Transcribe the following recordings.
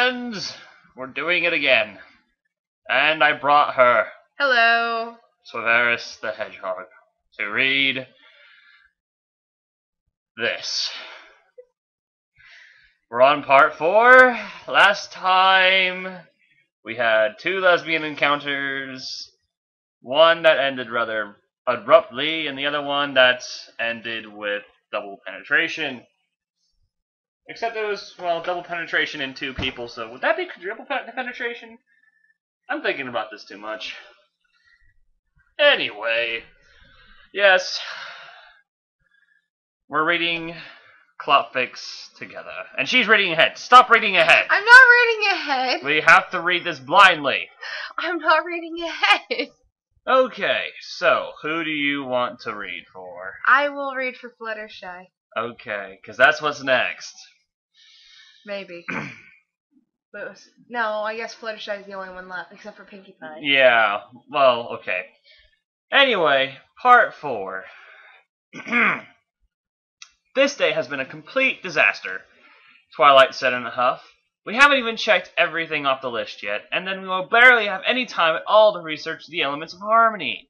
And we're doing it again. And I brought her, Hello. Swaveris the Hedgehog, to read this. We're on part 4. Last time we had 2 lesbian encounters. One that ended rather abruptly, and the other one that ended with double penetration. Except it was, well, double penetration in 2 people, so would that be triple penetration? I'm thinking about this too much. Anyway, yes, we're reading Fanfics together. And she's reading ahead. Stop reading ahead! I'm not reading ahead. We have to read this blindly. I'm not reading ahead. Okay, so who do you want to read for? I will read for Fluttershy. Okay, because that's what's next. Maybe. No, I guess Fluttershy is the only one left, except for Pinkie Pie. Yeah, well, okay. Anyway, part 4. This day has been a complete disaster, Twilight said in a huff. We haven't even checked everything off the list yet, and then we will barely have any time at all to research the elements of harmony.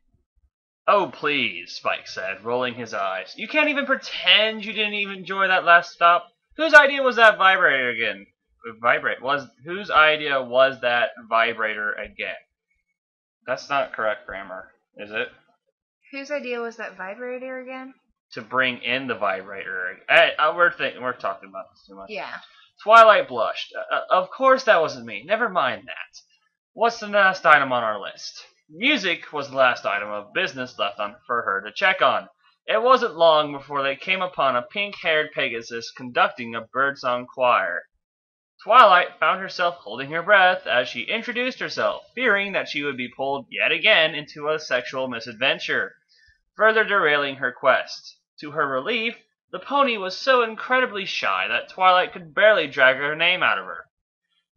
Oh, please, Spike said, rolling his eyes. You can't even pretend you didn't even enjoy that last stop. Whose idea was that vibrator again? Whose idea was that vibrator again? That's not correct grammar, is it? Whose idea was that vibrator again? To bring in the vibrator. We're talking about this too much. Yeah. Twilight blushed. Of course that wasn't me. Never mind that. What's the last item on our list? Music was the last item of business left on for her to check on. It wasn't long before they came upon a pink-haired Pegasus conducting a birdsong choir. Twilight found herself holding her breath as she introduced herself, fearing that she would be pulled yet again into a sexual misadventure, further derailing her quest. To her relief, the pony was so incredibly shy that Twilight could barely drag her name out of her.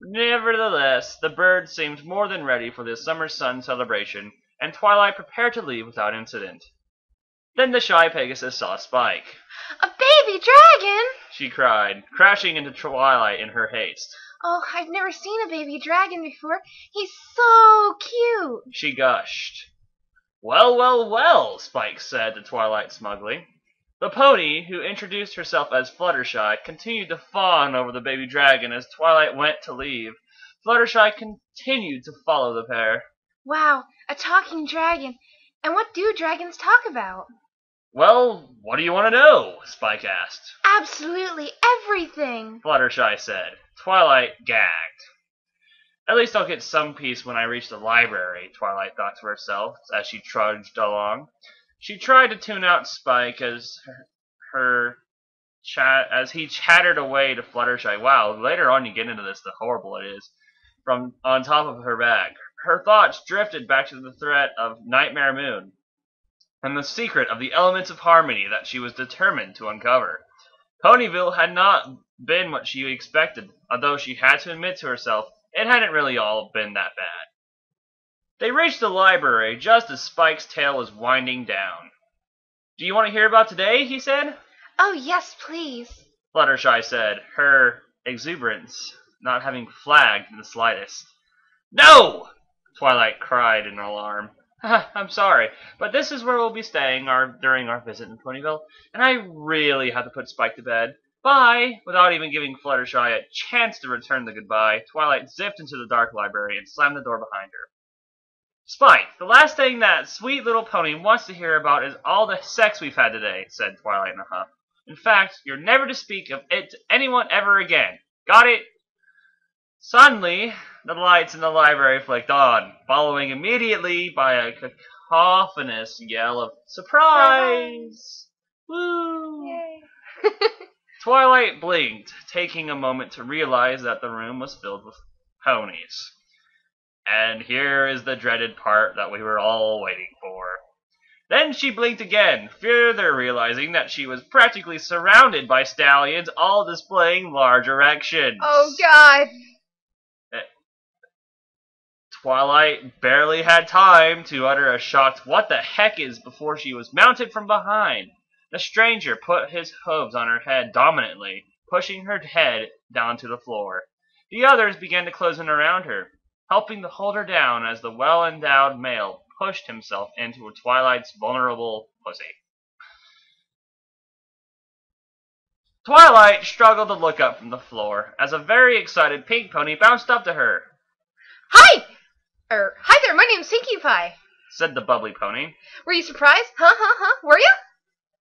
Nevertheless, the bird seemed more than ready for the summer sun celebration, and Twilight prepared to leave without incident. Then the shy Pegasus saw Spike. A baby dragon! She cried, crashing into Twilight in her haste. Oh, I've never seen a baby dragon before. He's so cute! She gushed. Well, well, well, Spike said to Twilight smugly. The pony, who introduced herself as Fluttershy, continued to fawn over the baby dragon as Twilight went to leave. Fluttershy continued to follow the pair. Wow, a talking dragon. And what do dragons talk about? Well, what do you want to know? Spike asked. Absolutely everything, Fluttershy said. Twilight gagged. At least I'll get some peace when I reach the library, Twilight thought to herself as she trudged along. She tried to tune out Spike as he chattered away to Fluttershy. Wow, later on you get into this, the horrible it is. From on top of her bag. Her thoughts drifted back to the threat of Nightmare Moon and the secret of the elements of harmony that she was determined to uncover. Ponyville had not been what she expected, although she had to admit to herself it hadn't really all been that bad. They reached the library just as Spike's tail was winding down. Do you want to hear about today? He said. Oh, yes, please, Fluttershy said, her exuberance not having flagged in the slightest. No! Twilight cried in alarm. I'm sorry, but this is where we'll be staying during our visit in Ponyville, and I really have to put Spike to bed. Bye! Without even giving Fluttershy a chance to return the goodbye, Twilight zipped into the dark library and slammed the door behind her. Spike, the last thing that sweet little pony wants to hear about is all the sex we've had today, said Twilight in a huff. In fact, you're never to speak of it to anyone ever again. Got it? Suddenly, the lights in the library flicked on, following immediately by a cacophonous yell of surprise! Woo! Yay. Twilight blinked, taking a moment to realize that the room was filled with ponies. And here is the dreaded part that we were all waiting for. Then she blinked again, further realizing that she was practically surrounded by stallions, all displaying large erections. Oh, God! Twilight barely had time to utter a shocked "what the heck is" before she was mounted from behind. The stranger put his hooves on her head dominantly, pushing her head down to the floor. The others began to close in around her, helping to hold her down as the well-endowed male pushed himself into Twilight's vulnerable pussy. Twilight struggled to look up from the floor as a very excited pink pony bounced up to her. Hi! Hi there, my name's Pinkie Pie. Said the bubbly pony. Were you surprised? Huh? Were you?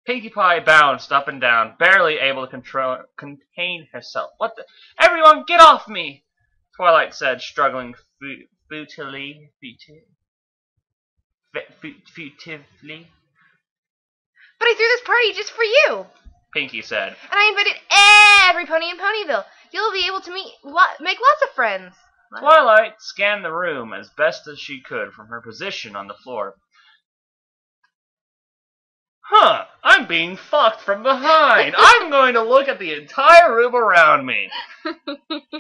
Pinkie Pie bounced up and down, barely able to contain herself. What the? Everyone, get off me! Twilight said, struggling futilely. But I threw this party just for you. Pinkie said. And I invited every pony in Ponyville. You'll make lots of friends. Twilight scanned the room as best as she could from her position on the floor. I'm being fucked from behind. I'm going to look at the entire room around me.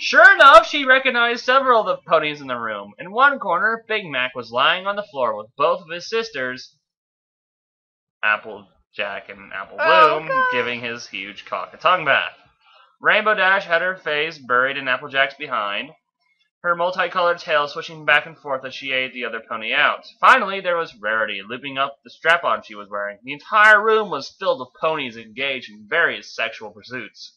Sure enough, she recognized several of the ponies in the room. In one corner, Big Mac was lying on the floor with both of his sisters, Applejack and Apple Bloom, giving his huge cock a tongue bath. Rainbow Dash had her face buried in Applejack's behind, her multicolored tail swishing back and forth as she ate the other pony out. Finally, there was Rarity, looping up the strap-on she was wearing. The entire room was filled with ponies engaged in various sexual pursuits.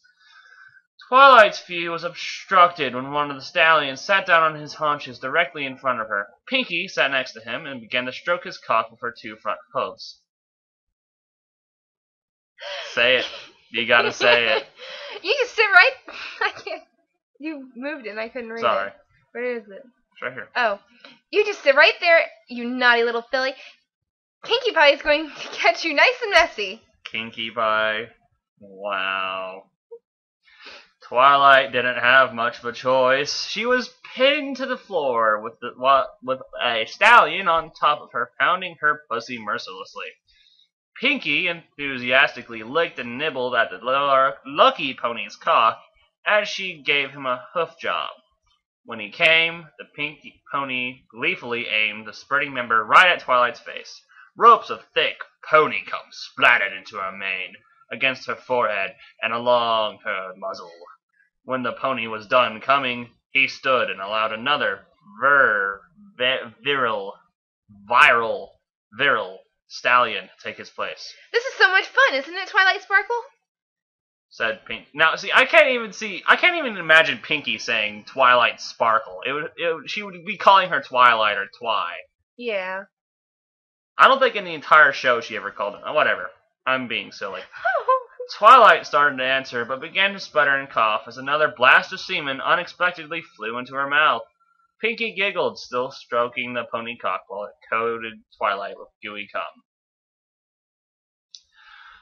Twilight's view was obstructed when one of the stallions sat down on his haunches directly in front of her. Pinkie sat next to him and began to stroke his cock with her two front hooves. Say it. You gotta say it. You just sit right... I can't... You moved it and I couldn't read Sorry. it. Where is it? It's right here. Oh. You just sit right there, you naughty little filly. Pinkie Pie is going to catch you nice and messy. Pinkie Pie. Wow. Twilight didn't have much of a choice. She was pinned to the floor with a stallion on top of her, pounding her pussy mercilessly. Pinkie enthusiastically licked and nibbled at the lucky pony's cock as she gave him a hoof job. When he came, the Pinkie pony gleefully aimed the spurting member right at Twilight's face. Ropes of thick pony cum splattered into her mane, against her forehead, and along her muzzle. When the pony was done coming, he stood and allowed another virile stallion to take his place. This is so much fun, isn't it, Twilight Sparkle? Said Pink. Now, see, I can't even imagine Pinkie saying Twilight Sparkle. She would be calling her Twilight or Twi. Yeah. I don't think in the entire show she ever called it. Whatever. I'm being silly. Twilight started to answer, but began to sputter and cough as another blast of semen unexpectedly flew into her mouth. Pinkie giggled, still stroking the pony cock while it coated Twilight with gooey cum.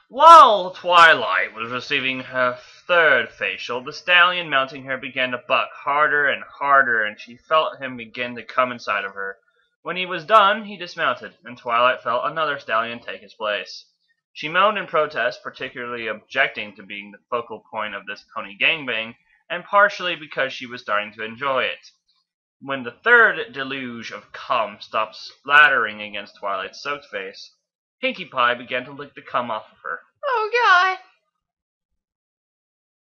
While Twilight was receiving her third facial, the stallion mounting her began to buck harder and harder, and she felt him begin to come inside of her. When he was done, he dismounted, and Twilight felt another stallion take his place. She moaned in protest, particularly objecting to being the focal point of this pony gangbang, and partially because she was starting to enjoy it. When the third deluge of cum stopped splattering against Twilight's soaked face, Pinkie Pie began to lick the cum off of her. Oh, God.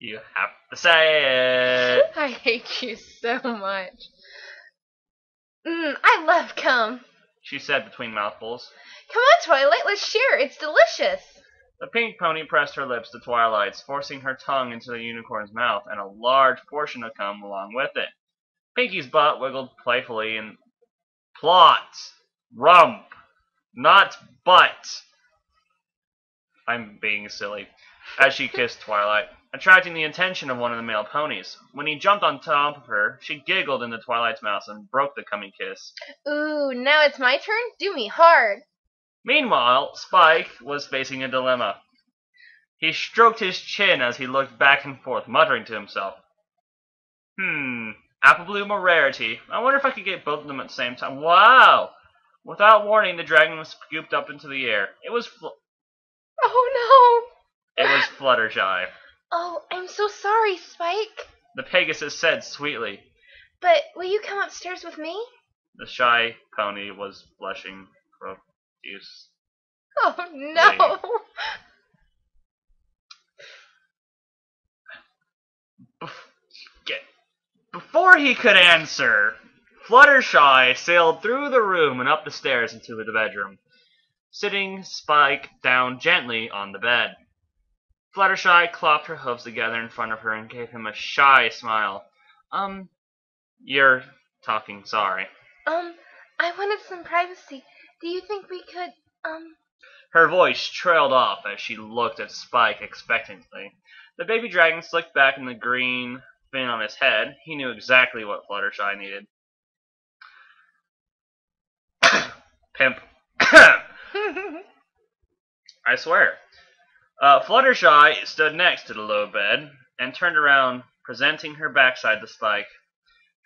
You have to say it. I hate you so much. I love cum. She said between mouthfuls. Come on, Twilight, let's share. It's delicious. The pink pony pressed her lips to Twilight's, forcing her tongue into the unicorn's mouth, and a large portion of cum along with it. Pinkie's butt wiggled playfully and... Plot! Rump! Not butt! I'm being silly. As she kissed Twilight, attracting the attention of one of the male ponies. When he jumped on top of her, she giggled into Twilight's mouth and broke the coming kiss. Ooh, now it's my turn? Do me hard. Meanwhile, Spike was facing a dilemma. He stroked his chin as he looked back and forth, muttering to himself. Apple Bloom or Rarity? I wonder if I could get both of them at the same time. Wow! Without warning, the dragon was scooped up into the air. It was Oh, no! It was Fluttershy. Oh, I'm so sorry, Spike. The Pegasus said sweetly. But will you come upstairs with me? The shy pony was blushing profuse. Oh, no! Before he could answer, Fluttershy sailed through the room and up the stairs into the bedroom, sitting Spike down gently on the bed. Fluttershy clapped her hooves together in front of her and gave him a shy smile. You're talking, sorry. I wanted some privacy. Do you think we could, Her voice trailed off as she looked at Spike expectantly. The baby dragon slicked back in the green fin on his head. He knew exactly what Fluttershy needed. Pimp. I swear. Fluttershy stood next to the low bed and turned around, presenting her backside to Spike.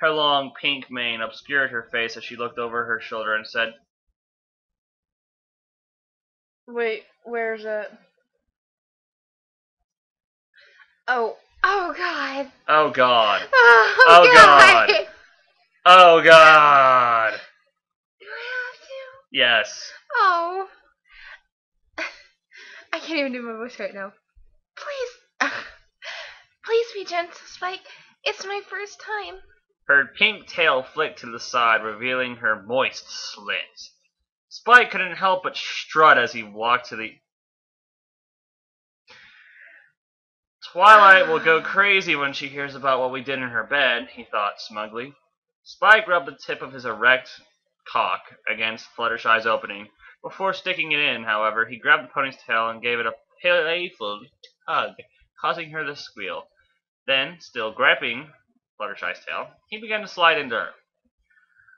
Her long pink mane obscured her face as she looked over her shoulder and said, Wait, where's it? Oh God. Oh God. Oh Oh God. God. Oh God. Do I have to? Yes. Oh. I can't even do my voice right now. Please. Please be gentle, Spike. It's my first time. Her pink tail flicked to the side, revealing her moist slit. Spike couldn't help but strut as he walked to the... Twilight will go crazy when she hears about what we did in her bed, he thought smugly. Spike rubbed the tip of his erect cock against Fluttershy's opening. Before sticking it in, however, he grabbed the pony's tail and gave it a playful tug, causing her to squeal. Then, still gripping Fluttershy's tail, he began to slide into her.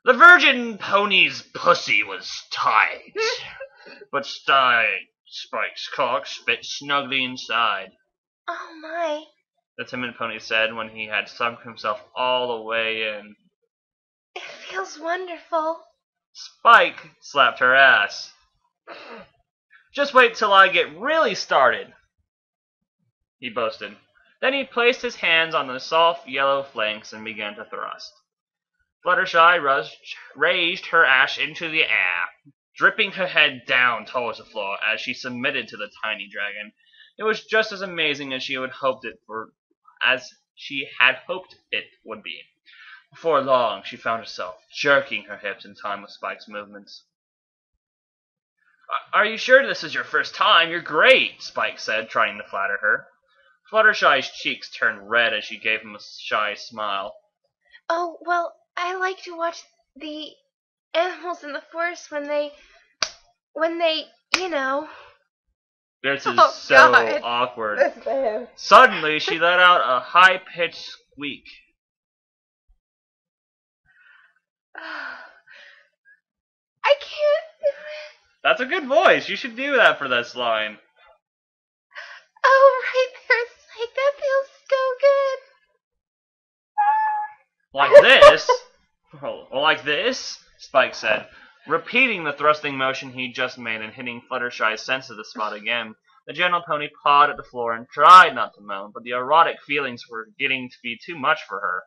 The virgin pony's pussy was tight, but Spike's cock fit snugly inside. Oh my. The timid pony said when he had sunk himself all the way in. It feels wonderful. Spike slapped her ass. Just wait till I get really started, he boasted. Then he placed his hands on the soft yellow flanks and began to thrust. Fluttershy raised her ass into the air, dripping her head down towards the floor as she submitted to the tiny dragon. It was just as amazing as she had hoped it would be. Before long, she found herself jerking her hips in time with Spike's movements. Are you sure this is your first time? You're great, Spike said, trying to flatter her. Fluttershy's cheeks turned red as she gave him a shy smile. Oh, well, I like to watch the animals in the forest when they, you know. This is so God. awkward. Listen to him. Suddenly, she let out a high-pitched squeak. I can't do it. That's a good voice. You should do that for this line. Oh, right there, Spike. That feels so good. Like this? Like this? Spike said, repeating the thrusting motion he just made and hitting Fluttershy's sensitive spot again. The gentle pony pawed at the floor and tried not to moan, but the erotic feelings were getting to be too much for her.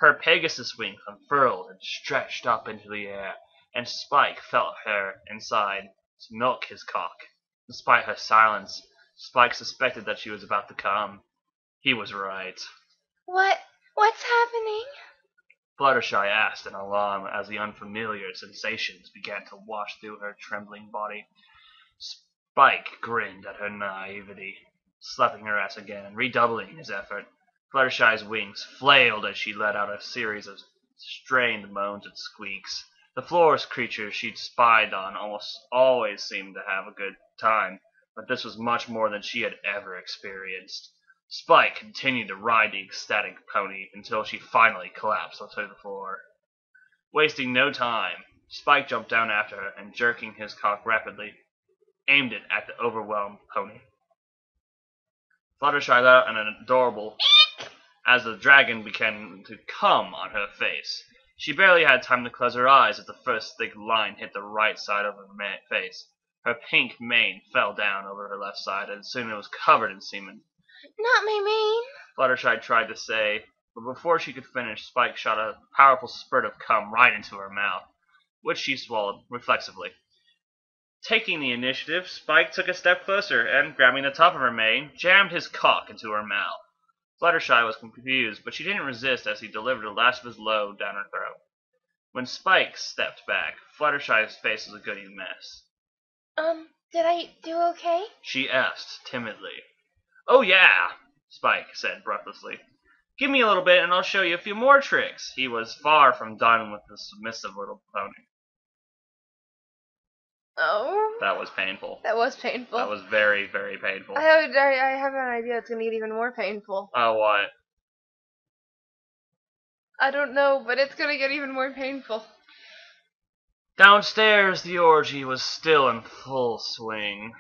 Her Pegasus wings unfurled and stretched up into the air, and Spike felt her inside to milk his cock. Despite her silence, Spike suspected that she was about to come. He was right. What's happening? Fluttershy asked in alarm as the unfamiliar sensations began to wash through her trembling body. Spike grinned at her naivety, slapping her ass again and redoubling his effort. Fluttershy's wings flailed as she let out a series of strained moans and squeaks. The forest creatures she'd spied on almost always seemed to have a good time, but this was much more than she had ever experienced. Spike continued to ride the ecstatic pony until she finally collapsed onto the floor. Wasting no time, Spike jumped down after her and, jerking his cock rapidly, aimed it at the overwhelmed pony. Fluttershy let out an adorable as the dragon began to come on her face. She barely had time to close her eyes as the first thick line hit the right side of her face. Her pink mane fell down over her left side, and soon it was covered in semen. Not my mane. Fluttershy tried to say, but before she could finish, Spike shot a powerful spurt of cum right into her mouth, which she swallowed reflexively. Taking the initiative, Spike took a step closer and, grabbing the top of her mane, jammed his cock into her mouth. Fluttershy was confused, but she didn't resist as he delivered the last of his load down her throat. When Spike stepped back, Fluttershy's face was a goody mess. Did I do okay? She asked timidly. "Oh yeah," Spike said breathlessly. "Give me a little bit and I'll show you a few more tricks." He was far from done with the submissive little pony. Oh. That was painful. That was painful. That was very, very painful. I have an idea it's going to get even more painful. Oh, what? I don't know, but it's going to get even more painful. Downstairs, the orgy was still in full swing.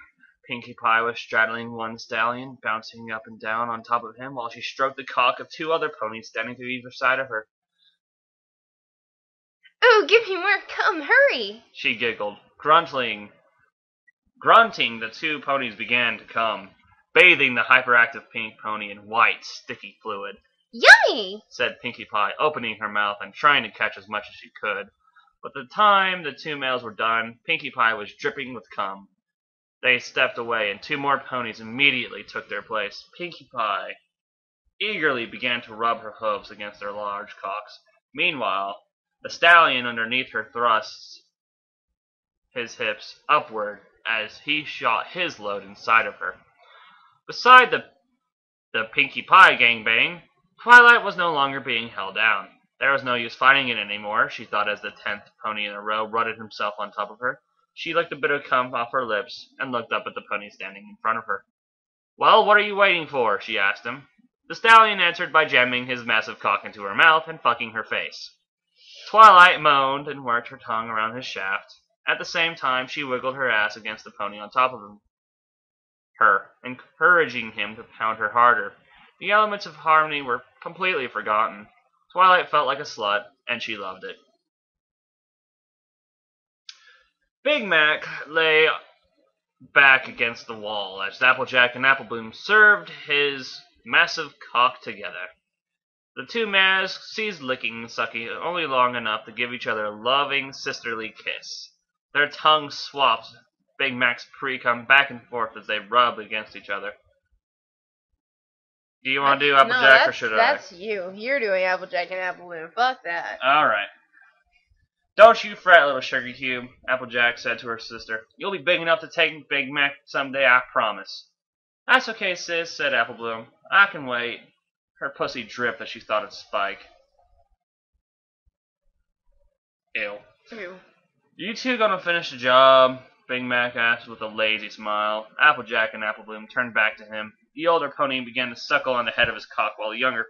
Pinkie Pie was straddling one stallion, bouncing up and down on top of him while she stroked the cock of two other ponies standing to either side of her. Ooh, give me more cum, hurry! She giggled. Grunting, the two ponies began to come, bathing the hyperactive pink pony in white, sticky fluid. Yummy! Said Pinkie Pie, opening her mouth and trying to catch as much as she could. But the time the two males were done, Pinkie Pie was dripping with cum. They stepped away, and two more ponies immediately took their place. Pinkie Pie eagerly began to rub her hooves against their large cocks. Meanwhile, the stallion underneath her thrusts his hips upward as he shot his load inside of her. Beside the Pinkie Pie gangbang, Twilight was no longer being held down. There was no use fighting it anymore, she thought as the 10th pony in a row rutted himself on top of her. She licked a bit of cum off her lips and looked up at the pony standing in front of her. "Well, what are you waiting for?" she asked him. The stallion answered by jamming his massive cock into her mouth and fucking her face. Twilight moaned and worked her tongue around his shaft. At the same time, she wiggled her ass against the pony on top of her, encouraging him to pound her harder. The elements of harmony were completely forgotten. Twilight felt like a slut, and she loved it. Big Mac lay back against the wall as Applejack and Applebloom served his massive cock together. The two mares ceased licking and sucking only long enough to give each other a loving, sisterly kiss. Their tongues swapped Big Mac's pre-cum back and forth as they rubbed against each other. Do you want to do Applejack or should I? That's you. You're doing Applejack and Applebloom. Fuck that. Alright. "Don't you fret, little sugar cube," Applejack said to her sister. "You'll be big enough to take Big Mac someday, I promise." "That's okay, sis," said Applebloom. "I can wait." Her pussy dripped as she thought of Spike. Ew. Ew. "You two gonna finish the job?" Big Mac asked with a lazy smile. Applejack and Applebloom turned back to him. The older pony began to suckle on the head of his cock while the younger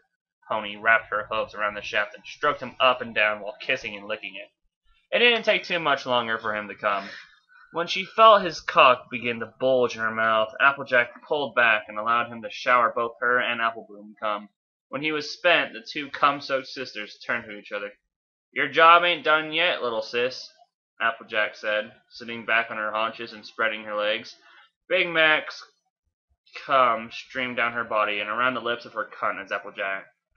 pony wrapped her hooves around the shaft and stroked him up and down while kissing and licking it. It didn't take too much longer for him to come. When she felt his cock begin to bulge in her mouth, Applejack pulled back and allowed him to shower both her and Applebloom cum. When he was spent, the two cum-soaked sisters turned to each other. "Your job ain't done yet, little sis," Applejack said, sitting back on her haunches and spreading her legs. Big Mac's cum streamed down her body and around the lips of her cunt as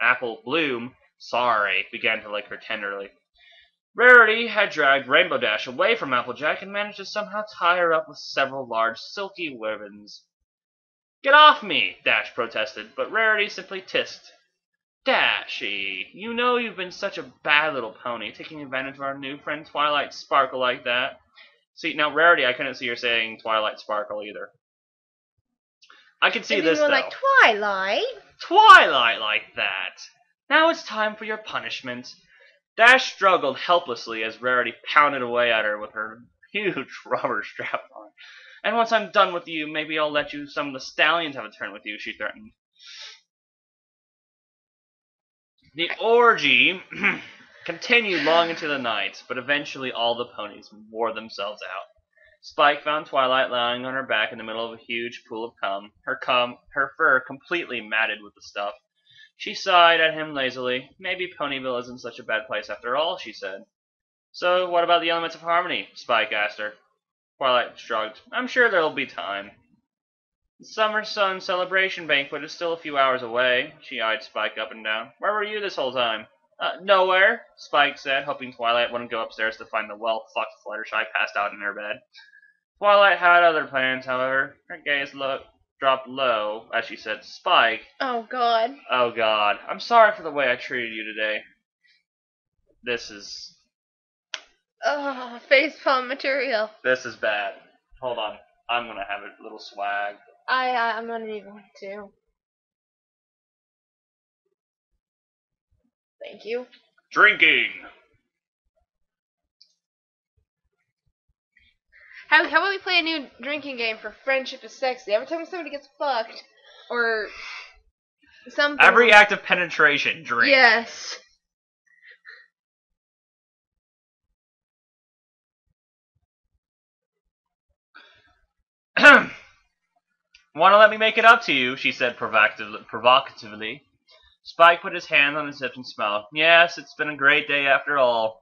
Applebloom began to lick her tenderly. Rarity had dragged Rainbow Dash away from Applejack and managed to somehow tie her up with several large silky ribbons. "Get off me!" Dash protested, but Rarity simply hissed. "Dashy, you know you've been such a bad little pony, taking advantage of our new friend Twilight Sparkle like that." See, now Rarity, I couldn't see her saying Twilight Sparkle either. I could see this, though. Like, Twilight? Twilight like that. "Now it's time for your punishment." Dash struggled helplessly as Rarity pounded away at her with her huge rubber strap on. "And once I'm done with you, maybe I'll let some of the stallions have a turn with you," she threatened. The orgy continued long into the night, but eventually all the ponies wore themselves out. Spike found Twilight lying on her back in the middle of a huge pool of cum, her fur completely matted with the stuff. She sighed at him lazily. "Maybe Ponyville isn't such a bad place after all," she said. "So, what about the elements of harmony?" Spike asked her. Twilight shrugged. "I'm sure there'll be time." "The Summer Sun Celebration Banquet is still a few hours away." She eyed Spike up and down. "Where were you this whole time?" Nowhere," Spike said, hoping Twilight wouldn't go upstairs to find the well-fucked Fluttershy passed out in her bed. Twilight had other plans, however. Her gaze dropped low as she said, "Spike, Oh God. oh God, I'm sorry for the way I treated you today. This is Facepalm material. bad. Hold on, I'm gonna have a little swag." I'm gonna need one too. Thank you. Drinking. How about we play a new drinking game for Friendship is Sexy? Every time somebody gets fucked or something. Every act of penetration, drink. Yes. Want to let me make it up to you, she said provocatively. Spike put his hand on his hips and smiled. Yes, it's been a great day after all.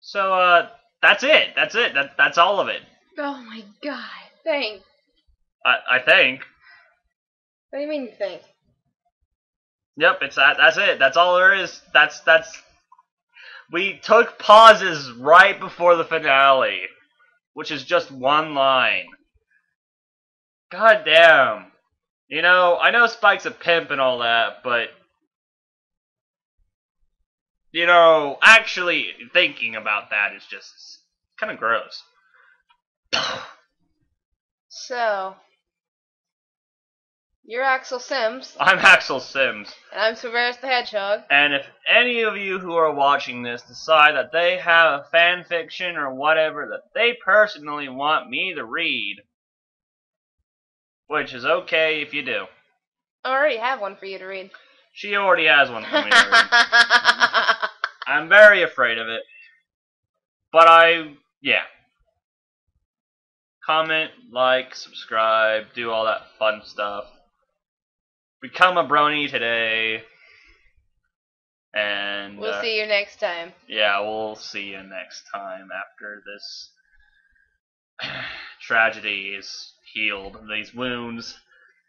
So, that's it. That's all of it. Oh my God. Thanks. I think. What do you mean you think? Yep, that's it. That's all there is. That's we took pauses right before the finale, which is just one line. God damn. You know, I know Spike's a pimp and all that, but you know, actually thinking about that is just kind of gross. So, you're Axelsims, I'm Axelsims. and I'm Severus the Hedgehog. And if any of you who are watching this decide that they have a fan fiction or whatever that they personally want me to read, which is okay if you do. I already have one for you to read. She already has one for me to read. I'm very afraid of it. But yeah. Comment, like, subscribe, do all that fun stuff. Become a brony today. And We'll see you next time. Yeah, we'll see you next time after this tragedy is healed. These wounds,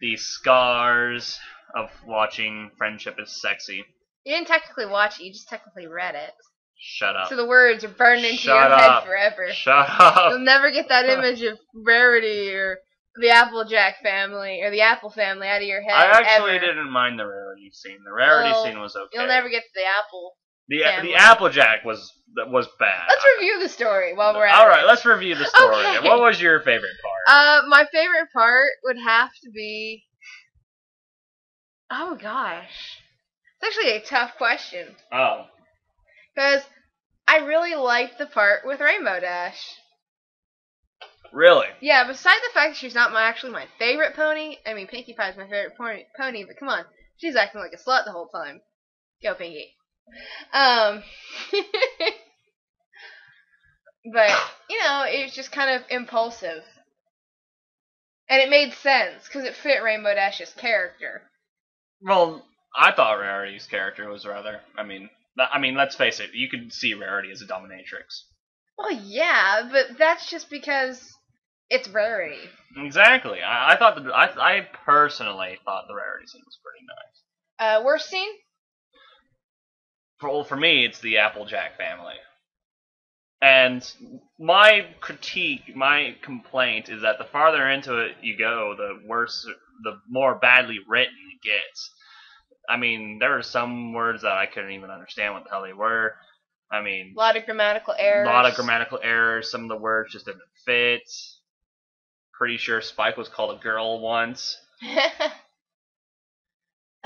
these scars of watching Friendship is Sexy. You didn't technically watch it, you just technically read it. Shut up. So the words are burned into Shut your up. head forever. Shut up. You'll never get that image of Rarity or the Applejack family or the Apple family out of your head. I actually ever. didn't mind the Rarity scene. The Rarity scene was okay. You'll never get to the Apple. The Applejack was bad. Let's review the story while we're at it. Alright, let's review the story. Okay. What was your favorite part? My favorite part would have to be... Oh gosh. It's actually a tough question. Oh. Because I really liked the part with Rainbow Dash. Really? Yeah, besides the fact that she's not actually my favorite pony. I mean, Pinkie Pie's my favorite pony, but come on. She's acting like a slut the whole time. Go, Pinkie. But, you know, it was just kind of impulsive. And it made sense, because it fit Rainbow Dash's character. Well, I thought Rarity's character was rather... I mean, let's face it. You could see Rarity as a dominatrix. Well, yeah, but that's just because it's Rarity. Exactly. I personally thought the Rarity scene was pretty nice. Worst scene? For me, it's the Applejack family. And my critique, my complaint is that the farther into it you go, the worse, the more badly written it gets. I mean, there are some words that I couldn't even understand what the hell they were. I mean... A lot of grammatical errors. A lot of grammatical errors. Some of the words just didn't fit. Pretty sure Spike was called a girl once.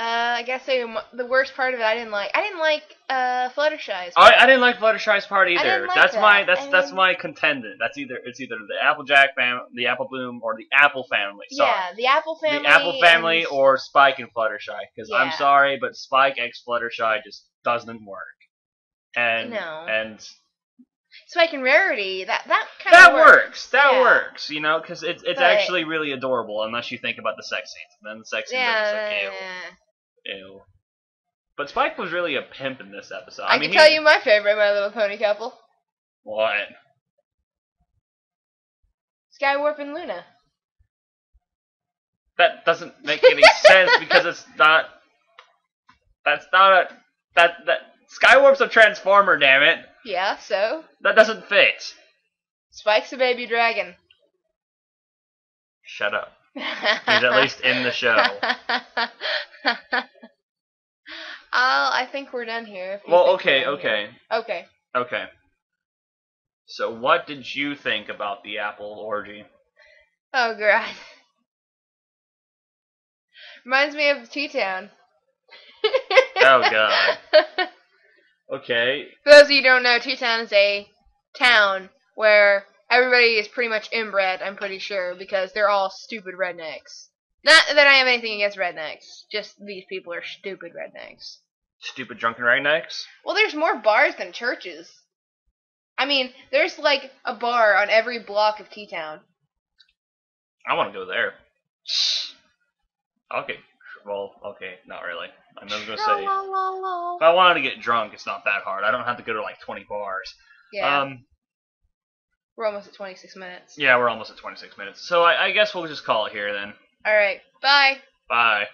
I guess the worst part of it I didn't like. I didn't like Fluttershy's part. I didn't like Fluttershy's part either. I didn't like That's my contendant. It's either the Applejack family, the Apple Bloom, or the Apple family. Sorry. Yeah, the Apple family. The Apple family or Spike and Fluttershy. Because I'm Yeah. sorry, but Spike x Fluttershy just doesn't work. And No. and Spike and Rarity, that kind of works. That Yeah. works, you know, because it's But- actually really adorable unless you think about the sex scenes. And then the sex scenes are just like, ew. Yeah. Ew. But Spike was really a pimp in this episode. I can tell you my favorite My Little Pony couple. What? Skywarp and Luna. That doesn't make any sense because it's not... That's not a... That Skywarp's a transformer, damn it. Yeah, so? That doesn't fit. Spike's a baby dragon. Shut up. He's at least in the show. I think we're done here. Well, okay. Okay. So, what did you think about the apple orgy? Oh, God. Reminds me of T-Town. Oh, God. Okay. For those of you who don't know, T-Town is a town where everybody is pretty much inbred, I'm pretty sure, because they're all stupid rednecks. Not that I have anything against rednecks, just these people are stupid rednecks. Stupid drunken rednecks? Well, there's more bars than churches. I mean, there's like a bar on every block of T-Town. I want to go there. Okay. Well, okay, not really. I was going to say, if I wanted to get drunk, it's not that hard. I don't have to go to like 20 bars. Yeah. We're almost at 26 minutes. Yeah, we're almost at 26 minutes. So I guess we'll just call it here then. Alright, bye. Bye.